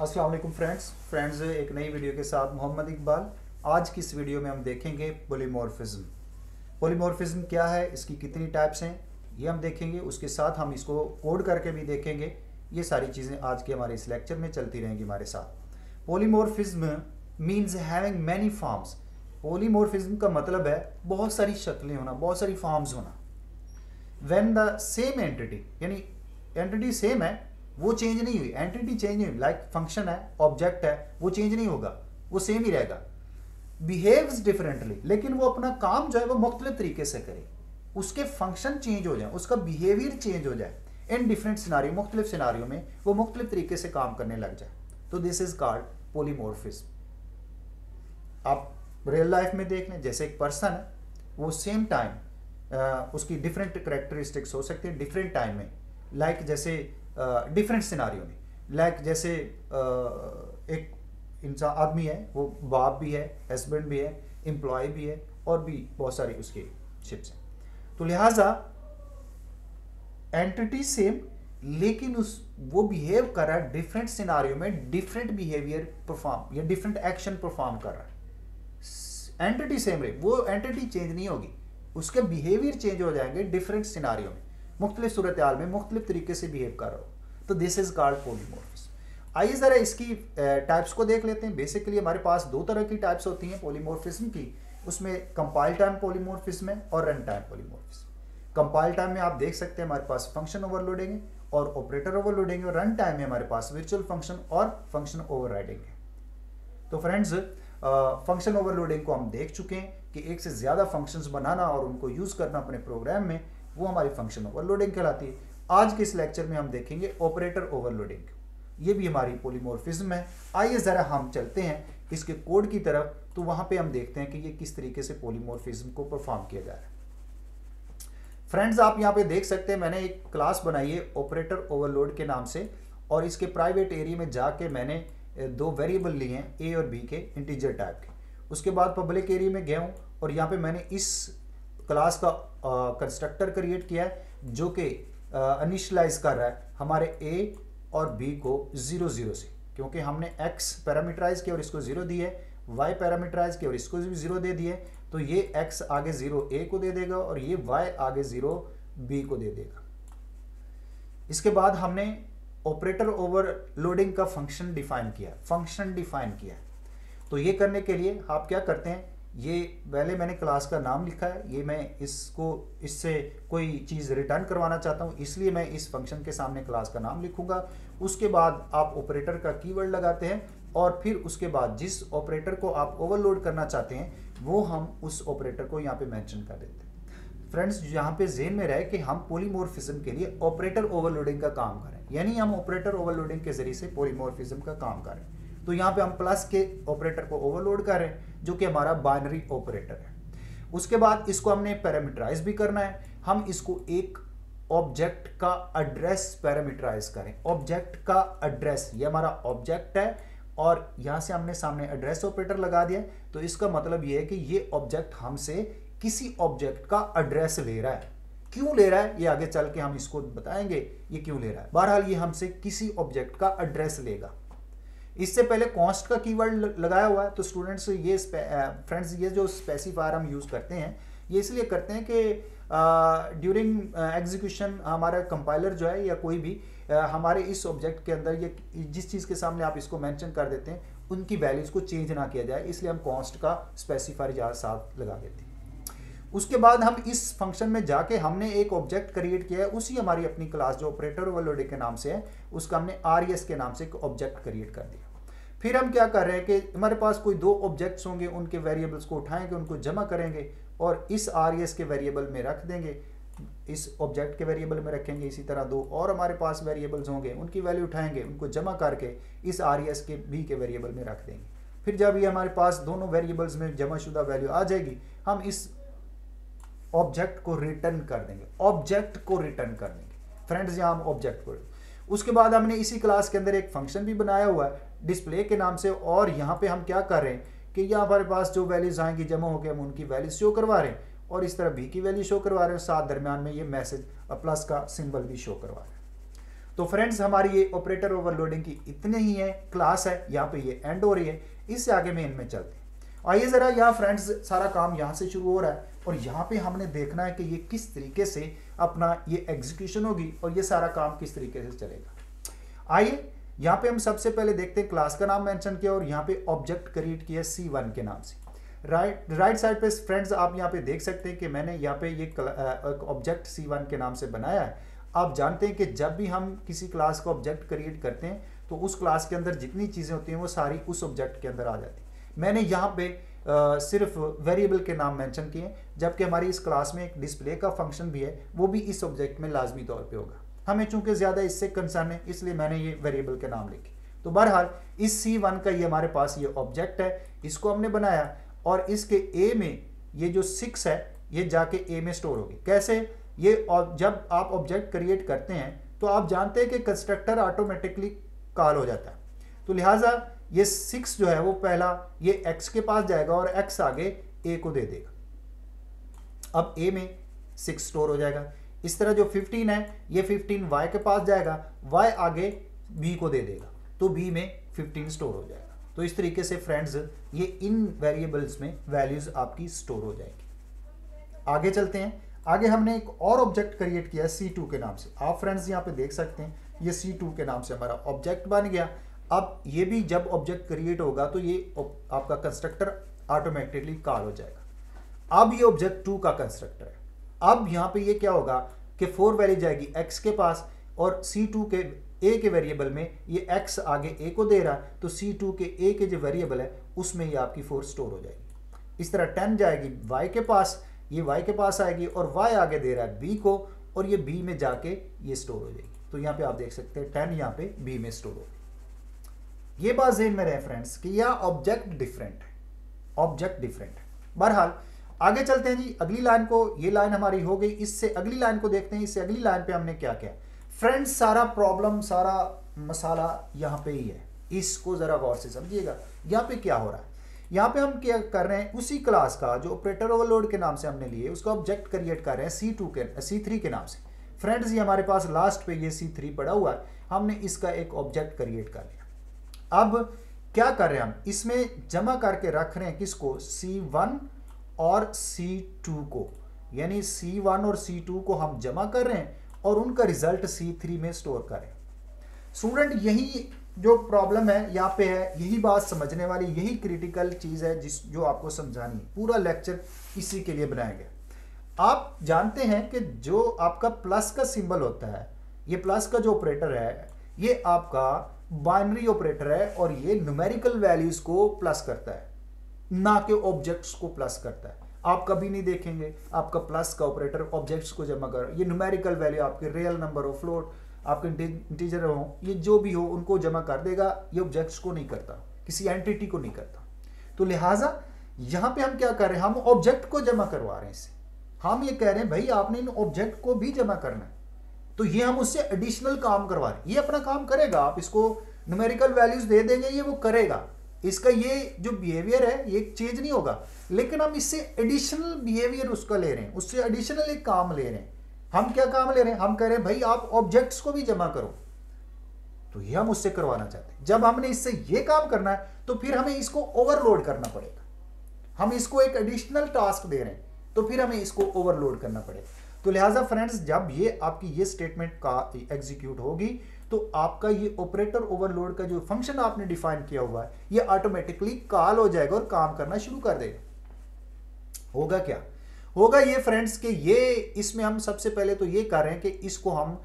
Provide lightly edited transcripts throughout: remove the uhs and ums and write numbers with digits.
अस्सलाम वालेकुम फ्रेंड्स एक नई वीडियो के साथ मोहम्मद इकबाल। आज की इस वीडियो में हम देखेंगे पॉलीमॉर्फिज्म। पॉलीमॉर्फिज्म क्या है, इसकी कितनी टाइप्स हैं, ये हम देखेंगे। उसके साथ हम इसको कोड करके भी देखेंगे। ये सारी चीज़ें आज के हमारे इस लेक्चर में चलती रहेंगी हमारे साथ। Polymorphism means having many forms. Polymorphism का मतलब है बहुत सारी शक्लें होना, बहुत सारी फॉर्म्स होना। व्हेन द सेम एंटिटी, यानी एंटिटी सेम है, वो चेंज नहीं हुई, एंटिटी चेंज नहीं हुई, लाइक फंक्शन है, ऑब्जेक्ट है, वो चेंज नहीं होगा, वो सेम ही रहेगा। बिहेव्स डिफरेंटली, लेकिन वो अपना काम जो है वो मुख्तलिफ तरीके से करे, उसके फंक्शन चेंज हो जाए, उसका बिहेवियर चेंज हो जाए इन डिफरेंट सिनारियो, मुख्तलिफ सिनारियो में वो मुख्तलिफ तरीके से काम करने लग जाए, तो दिस इज कॉल्ड पॉलीमॉर्फिज्म। आप रियल लाइफ में देख लें, जैसे एक पर्सन है, वो सेम टाइम उसकी डिफरेंट करेक्टरिस्टिक्स हो सकती है डिफरेंट टाइम में, लाइक जैसे डिफरेंट सिनारियो में, लाइक जैसे एक इंसान आदमी है, वो बाप भी है, हस्बैंड भी है, एम्प्लॉय भी है, और भी बहुत सारी उसके शिप्स हैं। तो लिहाजा एंटिटी सेम, लेकिन वो बिहेव कर रहा है डिफरेंट सिनारियो में, डिफरेंट बिहेवियर परफॉर्म या डिफरेंट एक्शन परफॉर्म कर रहा है। एंटिटी सेम रहे, वो एंटिटी चेंज नहीं होगी, उसके बिहेवियर चेंज हो जाएंगे डिफरेंट सिनारियो में, मुख्तलिफ सूरत हाल में मुख्तलिफ तरीके से बिहेव कर रहा हो, तो दिस इज कॉल्ड पॉलीमॉर्फिज्म। आइए ज़रा इसकी टाइप्स को देख लेते हैं। बेसिकली हमारे पास दो तरह की टाइप्स होती हैं पॉलीमॉर्फिज्म की, उसमें कंपाइल टाइम पॉलीमॉर्फिज्म है और run time polymorphism. Compile time में आप देख सकते हैं हमारे पास फंक्शन ओवरलोडिंग है और ऑपरेटर ओवरलोडिंग है, और रन टाइम में हमारे पास वर्चुअल फंक्शन और फंक्शन ओवरराइडिंग है। तो फ्रेंड्स, फंक्शन ओवरलोडिंग को हम देख चुके हैं कि एक से ज़्यादा फंक्शंस बनाना और उनको यूज़ करना अपने प्रोग्राम में, वो हमारी फंक्शन ओवरलोडिंग कहलाती है। आज के इस लेक्चर में हम देखेंगे ऑपरेटर ओवरलोडिंग, ये भी हमारी पॉलीमॉर्फिज्म है। आइए ज़रा हम चलते हैं इसके कोड की तरफ, तो वहाँ पे हम देखते हैं कि ये किस तरीके से पॉलीमॉर्फिज्म को परफॉर्म किया जा रहा है। फ्रेंड्स, आप यहाँ पे देख सकते हैं मैंने एक क्लास बनाई है ऑपरेटर ओवरलोड के नाम से, और इसके प्राइवेट एरिया में जाके मैंने दो वेरिएबल लिए हैं ए और बी के, इंटीजर टाइप के। उसके बाद पब्लिक एरिया में गया हूँ और यहाँ पे मैंने इस क्लास का कंस्ट्रक्टर क्रिएट किया है जो कि इनिशियलाइज कर रहा है हमारे ए और बी को 0 0 से, क्योंकि हमने x पैरामीटराइज किया और इसको 0 दिया है, y पैरामीटराइज किया और इसको भी 0 दे दिया है, तो ये x आगे 0 a को दे देगा और ये y आगे 0 b को दे देगा। इसके बाद हमने ऑपरेटर ओवरलोडिंग का फंक्शन डिफाइन किया है। तो ये करने के लिए आप क्या करते हैं, ये पहले मैंने क्लास का नाम लिखा है, ये मैं इससे कोई चीज़ रिटर्न करवाना चाहता हूँ, इसलिए मैं इस फंक्शन के सामने क्लास का नाम लिखूंगा। उसके बाद आप ऑपरेटर का कीवर्ड लगाते हैं और फिर उसके बाद जिस ऑपरेटर को आप ओवरलोड करना चाहते हैं वो हम उस ऑपरेटर को यहाँ पे मेंशन कर देते हैं। फ्रेंड्स, यहाँ पे ज़हन में रहे कि हम पॉलीमॉर्फिज्म के लिए ऑपरेटर ओवरलोडिंग का काम करें, यानी हम ऑपरेटर ओवरलोडिंग के जरिए से पॉलीमॉर्फिज्म का काम करें। तो यहाँ पे हम प्लस के ऑपरेटर को ओवरलोड कर रहे हैं जो कि हमारा बाइनरी ऑपरेटर है। उसके बाद इसको हमने पैरामीटराइज भी करना है, हम इसको एक ऑब्जेक्ट का एड्रेस पैरामीटराइज करें। ऑब्जेक्ट का एड्रेस, ये हमारा ऑब्जेक्ट है और यहाँ से हमने सामने एड्रेस ऑपरेटर लगा दिया, तो इसका मतलब ये है कि ये ऑब्जेक्ट हमसे किसी ऑब्जेक्ट का एड्रेस ले रहा है। क्यों ले रहा है ये आगे चल के हम इसको बताएंगे ये क्यों ले रहा है। बहरहाल ये हमसे किसी ऑब्जेक्ट का एड्रेस लेगा। इससे पहले कॉन्स्ट का कीवर्ड लगाया हुआ है, तो स्टूडेंट्स ये फ्रेंड्स ये जो स्पेसिफायर हम यूज़ करते हैं ये इसलिए करते हैं कि ड्यूरिंग एग्जीक्यूशन हमारा कंपाइलर जो है या कोई भी हमारे इस ऑब्जेक्ट के अंदर ये जिस चीज़ के सामने आप इसको मेंशन कर देते हैं उनकी वैल्यूज़ को चेंज ना किया जाए, इसलिए हम कॉन्स्ट का स्पेसिफायर यहाँ साथ लगा देते हैं। उसके बाद हम इस फंक्शन में जाके हमने एक ऑब्जेक्ट क्रिएट किया है, उसी हमारी अपनी क्लास जो ऑपरेटर ओवरलोडिंग के नाम से है उसका हमने RES के नाम से एक ऑब्जेक्ट क्रिएट कर दिया। फिर हम क्या कर रहे हैं कि हमारे पास कोई दो ऑब्जेक्ट्स होंगे, उनके वेरिएबल्स को उठाएंगे, उनको जमा करेंगे और इस RES के वेरिएबल में रख देंगे, इस ऑब्जेक्ट के वेरिएबल में रखेंगे। इसी तरह दो और हमारे पास वेरिएबल्स होंगे, उनकी वैल्यू उठाएंगे, उनको जमा करके इस RES के बी के वेरिएबल में रख देंगे। फिर जब ये हमारे पास दोनों वेरिएबल्स में जमाशुदा वैल्यू आ जाएगी, हम इस ऑब्जेक्ट को रिटर्न कर देंगे। फ्रेंड्स, यहाँ हम ऑब्जेक्ट को, उसके बाद हमने इसी क्लास के अंदर एक फंक्शन भी बनाया हुआ है डिस्प्ले के नाम से, और यहाँ पे हम क्या कर रहे हैं कि यहाँ हमारे पास जो वैल्यूज आएंगी जमा होकर हम उनकी वैल्यू शो करवा रहे हैं और इस तरह बी की वैल्यू शो करवा रहे हैं, साथ दरम्यान में ये मैसेज प्लस का सिंबल भी शो करवा रहे हैं। तो फ्रेंड्स हमारी ये ऑपरेटर ओवरलोडिंग की इतने ही है, क्लास है, यहाँ पे ये एंड हो रही है। इससे आगे मेन में चलते हैं। आइए जरा यहाँ फ्रेंड्स सारा काम यहाँ से शुरू हो रहा है और यहाँ पे हमने देखना है कि ये किस तरीके से अपना ये एग्जीक्यूशन होगी और ये सारा काम किस तरीके से चलेगा। आइए यहाँ पे हम सबसे पहले देखते हैं, क्लास का नाम मेंशन किया और यहाँ पे ऑब्जेक्ट क्रिएट किया C1 के नाम से। राइट साइड पे फ्रेंड्स आप यहाँ पे देख सकते हैं कि मैंने यहाँ पे ये ऑब्जेक्ट C1 के नाम से बनाया है। आप जानते हैं कि जब भी हम किसी क्लास का ऑब्जेक्ट क्रिएट करते हैं तो उस क्लास के अंदर जितनी चीज़ें होती हैं वो सारी उस ऑब्जेक्ट के अंदर आ जाती हैं। मैंने यहाँ पे सिर्फ वेरिएबल के नाम मेंशन किए, जबकि हमारी इस क्लास में एक डिस्प्ले का फंक्शन भी है, वो भी इस ऑब्जेक्ट में लाजमी तौर पे होगा। हमें चूंकि ज़्यादा इससे कंसर्न है इसलिए मैंने ये वेरिएबल के नाम लिखे। तो बहरहाल इस C1 का ये हमारे पास ये ऑब्जेक्ट है, इसको हमने बनाया और इसके A में ये जो 6 है ये जाके A में स्टोर होगी। कैसे? ये जब आप ऑब्जेक्ट क्रिएट करते हैं तो आप जानते हैं कि कंस्ट्रक्टर ऑटोमेटिकली कॉल हो जाता है, तो लिहाजा ये 6 जो है वो पहला ये x के पास जाएगा और x आगे a को दे देगा। अब a में 6 स्टोर हो जाएगा। इस तरह जो 15 है ये 15 y के पास जाएगा, y आगे b को दे देगा, तो b में 15 स्टोर हो जाएगा। तो इस तरीके से फ्रेंड्स ये इन वेरिएबल्स में वैल्यूज आपकी स्टोर हो जाएगी। आगे चलते हैं। आगे हमने एक और ऑब्जेक्ट क्रिएट किया C2 के नाम से। आप फ्रेंड्स यहाँ पे देख सकते हैं ये C2 के नाम से हमारा ऑब्जेक्ट बन गया। अब ये भी जब ऑब्जेक्ट क्रिएट होगा तो ये आपका कंस्ट्रक्टर ऑटोमेटिकली कॉल हो जाएगा। अब ये ऑब्जेक्ट 2 का कंस्ट्रक्टर है। अब यहाँ पे ये क्या होगा कि 4 वैल्यू जाएगी x के पास और C2 के a के वेरिएबल में ये x आगे a को दे रहा है, तो C2 के a के जो वेरिएबल है उसमें ये आपकी 4 स्टोर हो जाएगी। इस तरह 10 जाएगी y के पास, ये y के पास आएगी और y आगे दे रहा है b को और ये b में जाके ये स्टोर हो जाएगी। तो यहाँ पे आप देख सकते हैं 10 यहाँ पे b में स्टोर हो गई। ये बात ज़हन में रहे फ्रेंड्स कि यह ऑब्जेक्ट डिफरेंट है, ऑब्जेक्ट डिफरेंट है। बहरहाल आगे चलते हैं जी अगली लाइन को। ये लाइन हमारी हो गई, इससे अगली लाइन को देखते हैं। इससे अगली लाइन पे हमने क्या किया फ्रेंड्स, सारा प्रॉब्लम सारा मसाला यहाँ पे ही है, इसको जरा गौर से समझिएगा। यहाँ पे क्या हो रहा है, यहाँ पे हम क्या कर रहे हैं, उसी क्लास का जो ऑपरेटर ओवरलोड के नाम से हमने लिए उसका ऑब्जेक्ट क्रिएट कर रहे हैं C3 के नाम से। फ्रेंड्स ये हमारे पास लास्ट पे ये C3 पड़ा हुआ है, हमने इसका एक ऑब्जेक्ट क्रिएट कर लिया। अब क्या कर रहे हैं, हम इसमें जमा करके रख रहे हैं किसको, C1 और C2 को, यानी C1 और C2 को हम जमा कर रहे हैं और उनका रिजल्ट C3 में स्टोर करें। स्टूडेंट यही जो प्रॉब्लम है यहाँ पे है, यही बात समझने वाली, यही क्रिटिकल चीज है जो आपको समझानी है। पूरा लेक्चर इसी के लिए बनाया गया। आप जानते हैं कि जो आपका प्लस का सिंबल होता है, ये प्लस का जो ऑपरेटर है ये आपका बाइनरी ऑपरेटर है और ये न्यूमेरिकल वैल्यूज को प्लस करता है, ना कि ऑब्जेक्ट्स को प्लस करता है। आप कभी नहीं देखेंगे आपका प्लस का ऑपरेटर ऑब्जेक्ट्स को जमा कर, ये न्यूमेरिकल वैल्यू आपके रियल नंबर हो, फ्लोट, आपके इंटीजर हो, ये जो भी हो उनको जमा कर देगा, ये ऑब्जेक्ट्स को नहीं करता, किसी एंटिटी को नहीं करता। तो लिहाजा यहां पे हम क्या कर रहे हैं, हम ऑब्जेक्ट को जमा करवा रहे हैं इससे। हम ये कह रहे हैं भाई आपने इन ऑब्जेक्ट को भी जमा करना है, तो ये हम उससे एडिशनल काम करवा रहे हैं। ये अपना काम करेगा, आप इसको न्यूमेरिकल वैल्यूज दे देंगे ये वो करेगा, इसका ये जो बिहेवियर है ये चेंज नहीं होगा, लेकिन हम इससे एडिशनल बिहेवियर उसका ले रहे हैं, उससे एडिशनल एक काम ले रहे हैं। हम क्या काम ले रहे हैं, हम कह रहे हैं भाई आप ऑब्जेक्ट्स को भी जमा करो, तो ये हम उससे करवाना चाहते हैं। जब हमने इससे ये काम करना है तो फिर हमें इसको ओवरलोड करना पड़ेगा। हम इसको एक एडिशनल टास्क दे रहे हैं तो फिर हमें इसको ओवरलोड करना पड़ेगा। तो लिहाजा फ्रेंड्स जब ये आपकी ये स्टेटमेंट का एग्जीक्यूट होगी तो आपका ये ऑपरेटर ओवरलोड का जो फंक्शन आपने डिफाइन किया हुआ है ये ऑटोमेटिकली कॉल हो जाएगा और काम करना शुरू कर देगा। होगा क्या, होगा ये फ्रेंड्स कि ये इसमें हम सबसे पहले तो ये कर रहे हैं कि इसको हम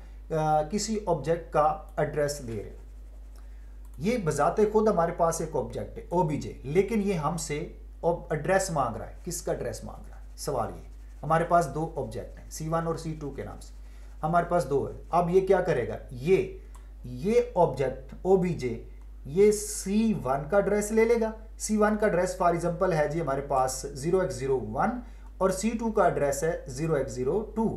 किसी ऑब्जेक्ट का एड्रेस दे रहे हैं। ये बजाते खुद हमारे पास एक ऑब्जेक्ट है OBJ, लेकिन ये हमसे एड्रेस मांग रहा है। किसका एड्रेस मांग रहा है, सवाल ये। हमारे पास दो ऑब्जेक्ट हैं C1 और C2 के नाम से, हमारे पास दो है। अब ये क्या करेगा, ये ऑब्जेक्ट OBJ ये C1 का एड्रेस ले लेगा। C1 का एड्रेस फॉर एग्जांपल है जी हमारे पास 0x01 और C2 का एड्रेस है 0x02,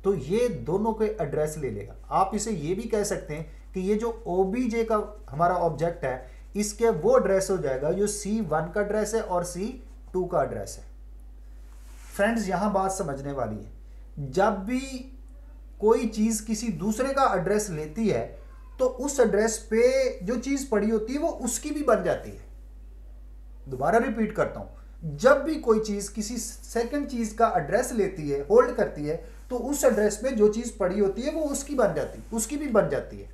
तो ये दोनों के एड्रेस ले लेगा। आप इसे ये भी कह सकते हैं कि ये जो OBJ का हमारा ऑब्जेक्ट है इसके वो एड्रेस हो जाएगा जो C1 का एड्रेस है और C2 का एड्रेस है। फ्रेंड्स यहां बात समझने वाली है, जब भी कोई चीज किसी दूसरे का एड्रेस लेती है तो उस एड्रेस पे जो चीज पड़ी होती है वो उसकी भी बन जाती है। दोबारा रिपीट करता हूं, जब भी कोई चीज किसी सेकंड चीज का एड्रेस लेती है, होल्ड करती है, तो उस एड्रेस पे जो चीज पड़ी होती है वो उसकी बन जाती है, उसकी भी बन जाती है।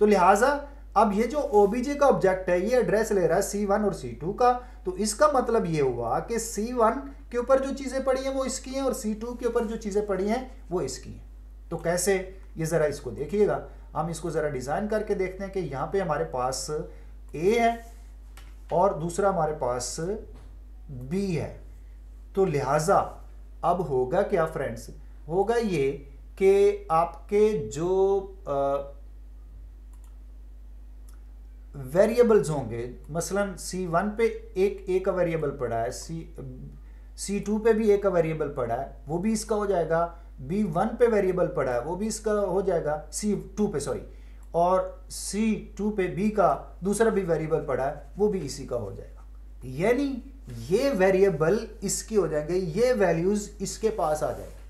तो लिहाजा अब ये जो ओबीजे का ऑब्जेक्ट है ये एड्रेस ले रहा है C1 और C2 का, तो इसका मतलब ये हुआ कि C1 के ऊपर जो चीजें पड़ी हैं वो इसकी हैं और C2 के ऊपर जो चीजें पड़ी हैं वो इसकी हैं। तो कैसे, ये जरा इसको देखिएगा, हम इसको जरा डिजाइन करके देखते हैं कि यहां पे हमारे पास A है और दूसरा हमारे पास B है। तो लिहाजा अब होगा क्या फ्रेंड्स, होगा ये कि आपके जो वेरिएबल्स होंगे, मसलन C1 पे एक A का वेरिएबल पड़ा है, C2 पे भी A का वेरिएबल पड़ा है, वो भी इसका हो जाएगा। B1 पे वेरिएबल पड़ा है, वो भी इसका हो जाएगा, C2 पे सॉरी, और C2 पे B का दूसरा भी वेरिएबल पड़ा है, वो भी इसी का हो जाएगा। यानी ये वेरिएबल इसके हो जाएंगे, ये वैल्यूज इसके पास आ जाएंगे।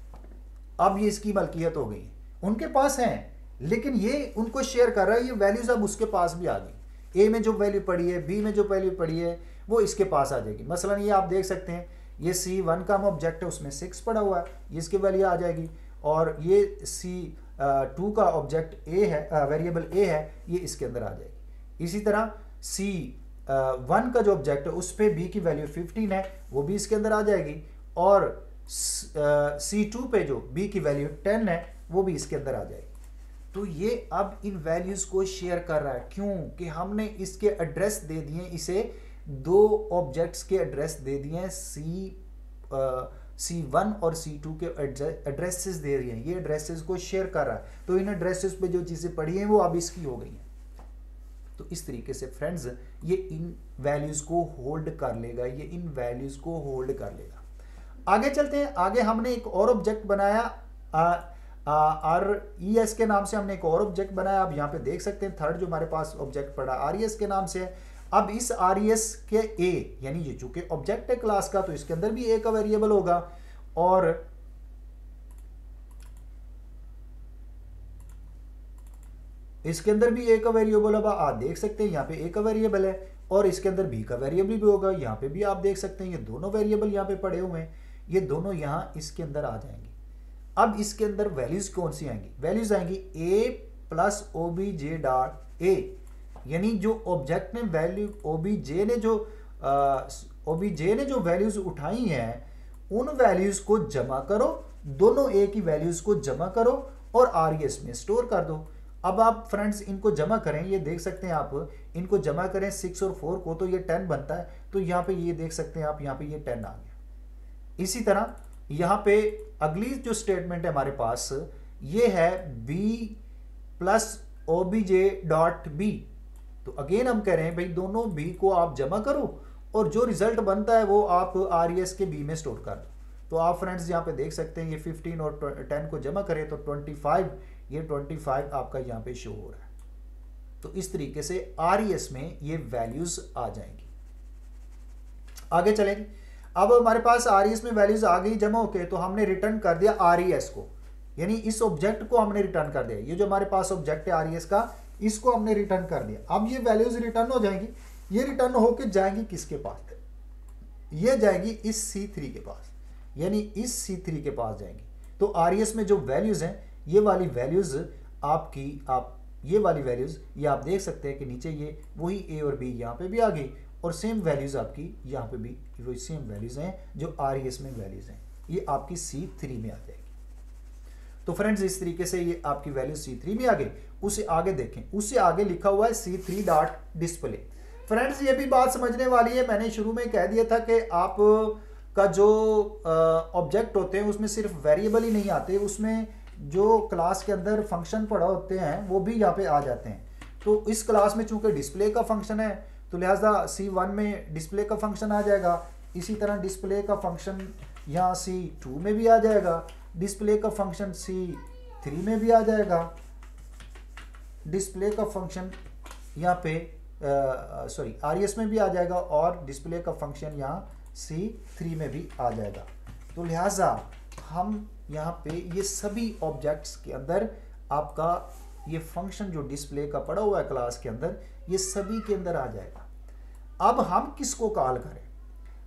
अब ये इसकी मलकियत हो गई, उनके पास हैं लेकिन ये उनको शेयर कर रहा है, ये वैल्यूज अब उसके पास भी आ गई। ए में जो वैल्यू पड़ी है, बी में जो वैल्यू पड़ी है वो इसके पास आ जाएगी। मसलन ये आप देख सकते हैं, ये C1 का ऑब्जेक्ट है, उसमें 6 पड़ा हुआ है, ये इसकी वैल्यू आ जाएगी। और ये C2 का ऑब्जेक्ट ए है, वेरिएबल ए है, ये इसके अंदर आ जाएगी। इसी तरह C1 का जो ऑब्जेक्ट है उस पर बी की वैल्यू 15 है, वो भी इसके अंदर आ जाएगी। और C2 पे जो बी की वैल्यू 10 है वो भी इसके अंदर आ जाएगी। तो ये अब इन वैल्यूज को शेयर कर रहा है, क्यों कि हमने इसके एड्रेस दे दिए, इसे दो ऑब्जेक्ट्स के एड्रेस दे दिए हैं, C1 और C2 के एड्रेसेस दे दिए हैं, ये एड्रेसेस को शेयर कर रहा है। तो इन एड्रेसेस पे जो चीजें पड़ी हैं वो अब इसकी हो गई हैं। तो इस तरीके से फ्रेंड्स ये इन वैल्यूज को होल्ड कर लेगा, ये इन वैल्यूज को होल्ड कर लेगा। आगे चलते हैं, आगे हमने एक और ऑब्जेक्ट बनाया, RES के नाम से हमने एक और ऑब्जेक्ट बनाया। अब यहाँ पे देख सकते हैं थर्ड जो हमारे पास ऑब्जेक्ट पड़ा RES के नाम से है। अब इस RES के A, यानी ये चूंकि ऑब्जेक्ट है क्लास का तो इसके अंदर भी A का वेरिएबल होगा, और इसके अंदर भी A का वेरिएबल होगा। आप देख सकते हैं यहाँ पे A का वेरिएबल है और इसके अंदर B का वेरिएबल भी होगा। यहाँ पे भी आप देख सकते हैं ये दोनों वेरिएबल यहाँ पे पड़े हुए हैं, ये दोनों यहाँ इसके अंदर आ जाएंगे। अब इसके अंदर वैल्यूज कौन सी आएंगी, वैल्यूज आएंगी A प्लस OBJ.A, यानी जो ऑब्जेक्ट ने वैल्यू OBJ ने जो वैल्यूज उठाई हैं उन वैल्यूज को जमा करो, दोनों A की वैल्यूज को जमा करो और RES में स्टोर कर दो। अब आप फ्रेंड्स इनको जमा करें, ये देख सकते हैं आप इनको जमा करें 6 और 4 को, तो ये 10 बनता है। तो यहाँ पे ये देख सकते हैं आप, यहाँ पे ये 10 आ गया। इसी तरह यहाँ पे अगली जो स्टेटमेंट है हमारे पास ये है B प्लस OBJ.B। तो अगेन हम कह रहे हैं भाई दोनों B को आप जमा करो और जो रिजल्ट बनता है वो आप RES के B में स्टोर कर दो। तो आप फ्रेंड्स यहाँ पे देख सकते हैं ये 15 और 10 को जमा करें तो 25, ये 25 आपका यहाँ पे शो हो रहा है। तो इस तरीके से RES में ये वैल्यूज आ जाएंगी। आगे चलेंगे, अब हमारे पास RES में वैल्यूज आ गई जमा होके, तो हमने रिटर्न कर दिया RES को, यानी इस ऑब्जेक्ट को हमने रिटर्न कर दिया। ये जो हमारे पास ऑब्जेक्ट है RES का, इसको हमने रिटर्न कर दिया। अब ये वैल्यूज रिटर्न हो जाएंगी, ये रिटर्न होके जाएंगी किसके पास, ये जाएंगी इस C3 के पास, यानी इस C3 के पास जाएंगी। तो RES में जो वैल्यूज हैं ये वाली वैल्यूज आपकी, आप ये वाली वैल्यूज ये आप देख सकते हैं कि नीचे ये वही A और B यहाँ पे भी आ गई और सेम वैल्यूज आपकी यहाँ पे भी वही सेम वैल्यूज हैं जो RES में वैल्यूज हैं, ये आपकी C3 में आ जाएगी। तो फ्रेंड्स इस तरीके से ये आपकी वैल्यू C3 में आ गई। उसे आगे देखें, उससे आगे लिखा हुआ है C3.display। फ्रेंड्स ये भी बात समझने वाली है, मैंने शुरू में कह दिया था कि आप का जो ऑब्जेक्ट होते हैं उसमें सिर्फ वेरिएबल ही नहीं आते, उसमें जो क्लास के अंदर फंक्शन पड़ा होते हैं वो भी यहाँ पे आ जाते हैं। तो इस क्लास में चूंकि डिस्प्ले का फंक्शन है तो लिहाजा C1 में डिस्प्ले का फंक्शन आ जाएगा, इसी तरह डिस्प्ले का फंक्शन यहाँ C2 में भी आ जाएगा, डिस्प्ले का फंक्शन C3 में भी आ जाएगा, डिस्प्ले का फंक्शन यहाँ पे RES में भी आ जाएगा और डिस्प्ले का फंक्शन यहाँ C3 में भी आ जाएगा। तो लिहाजा हम यहाँ पे ये सभी ऑब्जेक्ट्स के अंदर आपका ये फंक्शन जो डिस्प्ले का पड़ा हुआ है क्लास के अंदर, ये सभी के अंदर आ जाएगा। अब हम किसको कॉल करें?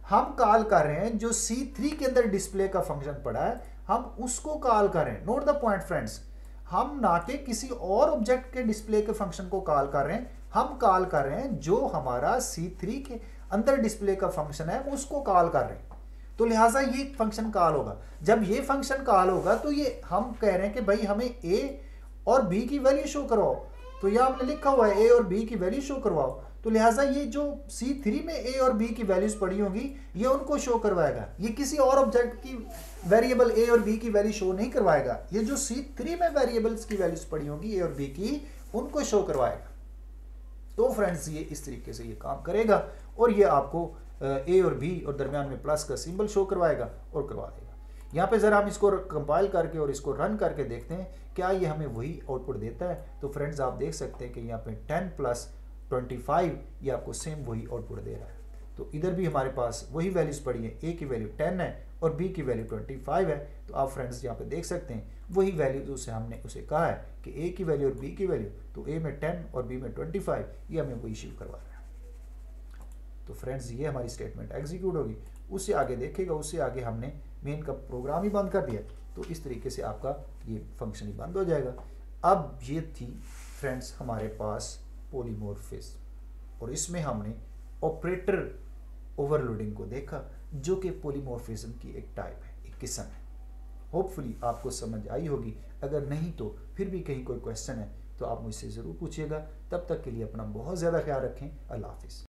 हम कॉल कर रहे हैं जो C3 के अंदर डिस्प्ले का फंक्शन पड़ा है, हम उसको कॉल करें। नोट द पॉइंट फ्रेंड्स, हम ना कि किसी और ऑब्जेक्ट के डिस्प्ले के फंक्शन को कॉल कर रहे हैं, हम कॉल कर रहे हैं जो हमारा C3 के अंदर डिस्प्ले का फंक्शन है उसको कॉल कर रहे हैं। तो लिहाजा ये फंक्शन कॉल होगा। जब ये फंक्शन कॉल होगा तो ये हम कह रहे हैं कि भाई हमें A और B की वैल्यू शो करवाओ, तो यह हमने लिखा हुआ है A और B की वैल्यू शो करवाओ। तो लिहाजा ये जो C3 में A और B की वैल्यूज पड़ी होंगी ये उनको शो करवाएगा, ये किसी और ऑब्जेक्ट की वेरिएबल A और B की वैल्यू शो नहीं करवाएगा। ये जो C3 में वेरिएबल्स की वैल्यूज पड़ी होंगी A और B की, उनको शो करवाएगा। तो फ्रेंड्स ये इस तरीके से ये काम करेगा और ये आपको A और B और दरमियान में प्लस का सिंबल शो करवाएगा और करवा देगा। यहाँ पे ज़रा हम इसको कंपाइल करके और इसको रन करके देखते हैं क्या ये हमें वही आउटपुट देता है। तो फ्रेंड्स आप देख सकते हैं कि यहाँ पे 10 + 25 ये आपको सेम वही आउटपुट दे रहा है। तो इधर भी हमारे पास वही वैल्यूज पड़ी है, A की वैल्यू 10 है और B की वैल्यू 25 है। तो आप फ्रेंड्स यहाँ पे देख सकते हैं वही वैल्यू उसे हमने उसे कहा है कि A की वैल्यू और B की वैल्यू, तो A में 10 और B में 25, ये हमें वही इशू करवा रहा है। तो फ्रेंड्स ये हमारी स्टेटमेंट एग्जीक्यूट होगी, उससे आगे देखेगा, उससे आगे हमने मेन का प्रोग्राम ही बंद कर दिया। तो इस तरीके से आपका ये फंक्शन ही बंद हो जाएगा। अब ये थी फ्रेंड्स हमारे पास पॉलीमॉर्फिज्म और इसमें हमने ऑपरेटर ओवरलोडिंग को देखा जो कि पॉलीमॉर्फिज्म की एक टाइप है, एक किस्म है। होपफुली आपको समझ आई होगी, अगर नहीं तो फिर भी कहीं कोई क्वेश्चन है तो आप मुझसे ज़रूर पूछिएगा। तब तक के लिए अपना बहुत ज़्यादा ख्याल रखें। अल्लाह हाफिज़।